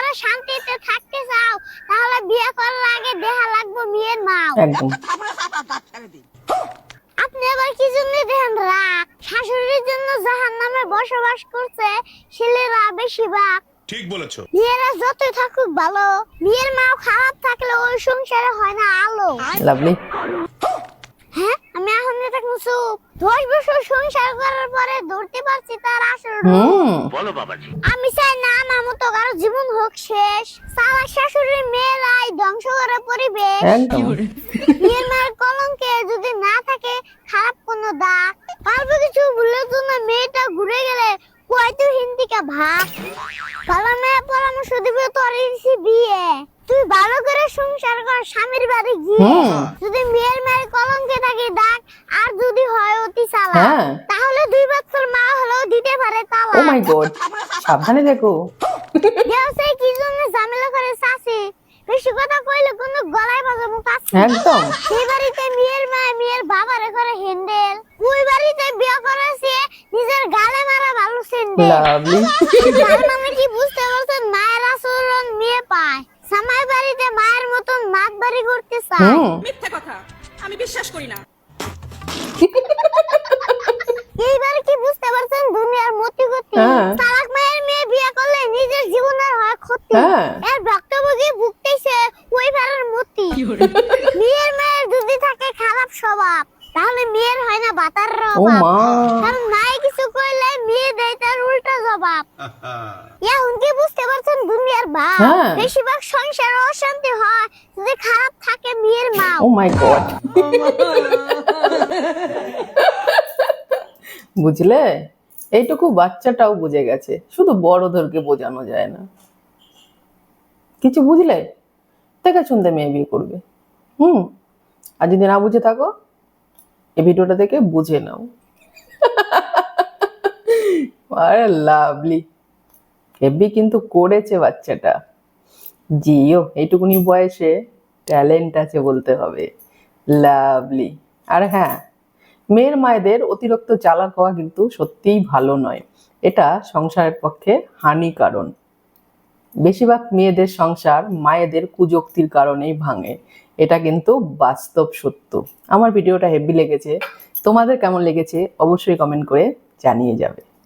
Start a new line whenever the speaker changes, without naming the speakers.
করে শান্তিতে থাকতে চাও তাহলে বিয়ে করার আগে দেখা লাগবে মেয়ের মাও।
একদম।
আপনি আবার কি জন্য দেখেন রাগ? শাশুড়ির জন্য জাহান্নামে বসবাস করছে ছেলেরা বেশিরভাগ।
ঠিক বলেছো।
মেয়েরা যতই থাকুক ভালো, মেয়ের মাও খারাপ থাকলে ওই সংসারে হয় না আলো।
লাভলি।
হ্যাঁ, আমি এখন দেখুন চুপ। 10 বছর সংসার করার পরে ধরতে পারছি তার আসল রূপ।
বলো বাবাজি।
আমি চাই না আমার মতো কারো জীবন হোক শেষ। চালাক শাশুড়ির মেয়েরাই ধ্বংস করে পরিবেশ।
একদম।
মেয়ের মায়ের কলঙ্কে যদি না থাকে খারাপ কোনো দাগ, অল্প কিছু ভুলের জন্য মেয়েটা ঘুরে গেলে কয়তো হিন্দিকা ভাগ। ভালো মেয়ে পরামর্শ দিবে তোর বিয়ে, তুই ভালো করে সংসার কর স্বামীর বাড়ি গিয়ে। যদি মেয়ের মায়ের কলঙ্কে থাকে দাগ আর যদি হয় অতি চালাক, তাহলে 2 বছর মা হলেও দিতে পারে
ও
তালাক।
মাই গড, সাবধানে দেখো।
দেওসে কি জন্য ঝামেলা করে চাচি, বেশি কথা কইলে কোনো গলায় বাজাবো কাছে।
একদম।
সেই বাড়িতে মেয়ের মা মেয়ের বাবারে করে হ্যান্ডেল, ওই বাড়িতে বিয়ে করেছে নিজের গালে মারা ভালো স্যান্ডেল।
লাভলি।
তার মানে কি বুঝতে পারছেন? মায়ের আচরণ মেয়ে পায়, জামাই বাড়িতে মায়ের মতন মাত বাড়ি করতে চায়।
মিথ্যা কথা, আমি বিশ্বাস করি না।
এইবার কি বুঝতে পারছেন দুনিয়ার মতি গতি? তালাক মায়ের মেয়ে বিয়ে করলে নিজের জীবনের হয় ক্ষতি। এর ভক্তভোগী ভুগতেছে ওই পাড়ার মতি। মেয়ের মায়ের যদি থাকে খারাপ স্বভাব, তাহলে মেয়ের হয় না বাতার রবাব। কারণ মায়ে কিছু কইলে মেয়ে দেয় তার উল্টা জবাব। এখন কি বুঝতে পারছেন দুনিয়ার ভাব? বেশিরভাগ সংসারে অশান্তি হয় যদি খারাপ থাকে মেয়ের মা।
ও মাই গড। বুঝলে, এইটুকু বাচ্চাটাও বুঝে গেছে, শুধু বড়দেরকে বোঝানো যায় না। কিছু বুঝলে দেখে শুনতে মেয়ে বিয়ে করবে। আর যদি না বুঝে থাকো, এই ভিডিওটা দেখে বুঝে নাও। আরে লাভলি, হেভি কিন্তু করেছে বাচ্চাটা। জিও, এইটুকুনি বয়সে ট্যালেন্ট আছে বলতে হবে। লাভলি। আর হ্যাঁ, মেয়ের মায়েদের অতিরিক্ত চালাক হওয়া কিন্তু সত্যিই ভালো নয়, এটা সংসারের পক্ষে হানিকারণ। বেশিরভাগ মেয়েদের সংসার মায়েদের কুযুক্তির কারণেই ভাঙে, এটা কিন্তু বাস্তব সত্য। আমার ভিডিওটা হেভি লেগেছে, তোমাদের কেমন লেগেছে অবশ্যই কমেন্ট করে জানিয়ে যাবে।